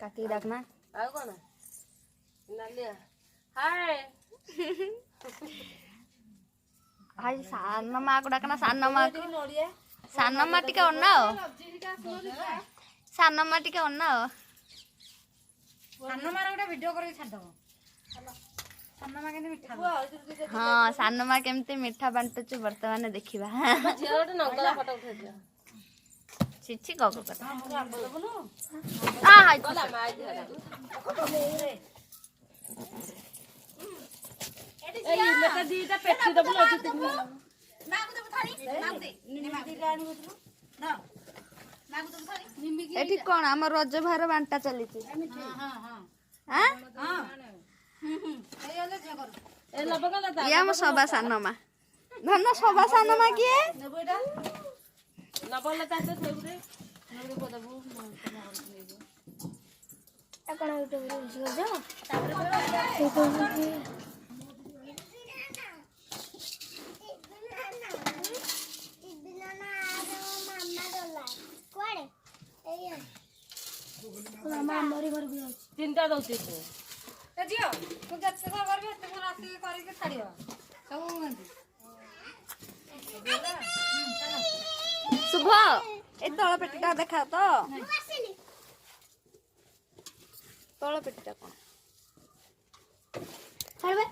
काकी डाकना आउ कौन नालिया हाय हाय सान माँ को डाकना सान माँ को सान माँ टिके अनाओ सान माँ टिके अनाओ सान माँ गोटे वीडियो करके छाड़ दबो सान माँ केमती मिठा हाँ सान माँ केमती मिठा बांटुଛୁ वर्तमान देखिबा झियो गोटे नगला फोटो उठेदियो छिछि गगो कर बोलबुनु आ हाय बोला माय झियो ए इलेटा दीटा पेटी दबु लजु तिन माँ को तो थारी माँ दे माँ दे गानी बोतलो ना माँ को तो थारी निम्बी की एठी कोन हमर रज भार बांटा चलीची हां हां हां हां हां ए ले जे कर ए लबगला ता या म सभा सानमा धन्न सभा सानमा के नेबो एटा लबगला ता तो थेबुरे नेबो को दबो कौन यूट्यूब जो तीनटा दउती तू ए जियो तू जत्ते का करबे तते को राती करके छाड़ियो सब गंदी शुभ ए तळ पेटीटा देखा तो तळ पेटीटा कोन छाड़बे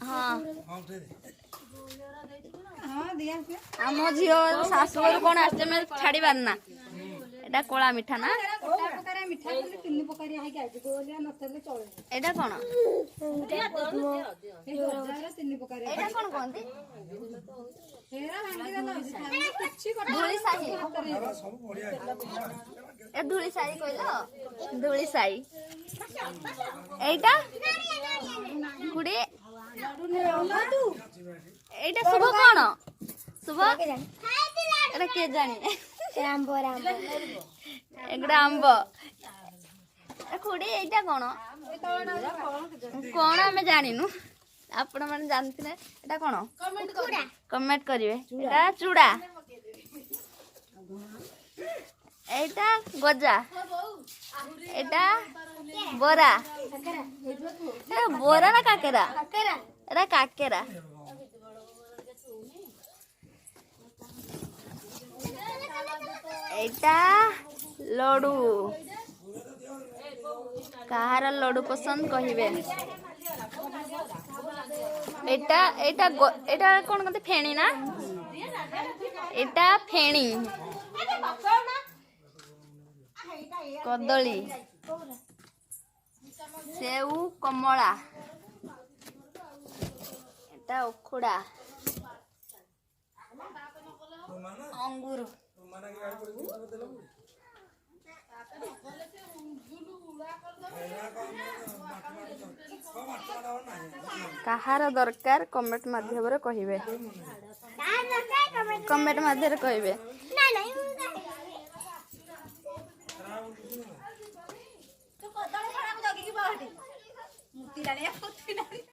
हां हां दिया से आम झियो शाशुर कोन आस्ते में छाड़ी बारना एटा कोला मिठा ना गोटा प्रकार मिठा बोली तीन प्रकार है के आइ गोलिया नथले चले एटा कोन ए हजार तीन प्रकार एटा कोन कोनती हेरा भांगी गला किछि धूली साही ए धूली साही कहलो धूली साही एटा गुडी एटा शुभ कोन शुभ एटा के जानी राम एगड़ा आंब ए खुडी एटा कोन कोन हमें जानिनु आपण माने जानते ना एटा कोन कमेंट करिवे एटा चूड़ा एटा गजा एटा बोरा एटा बोरा ना काकेरा एटा काकेरा एटा लड्डू कहार लड्डू पसंद कहिबे एटा एटा एटा कोन कहते फेणी ना एटा फेणी कदली सेऊ कमला एटा उखुड़ा अंगूर कहार दरकार कमेंट माध्यम रे कहिबे कमेंट माध्यम रे कहिबे तो कदळे खराब जगी की बाहटी मुक्ति लाने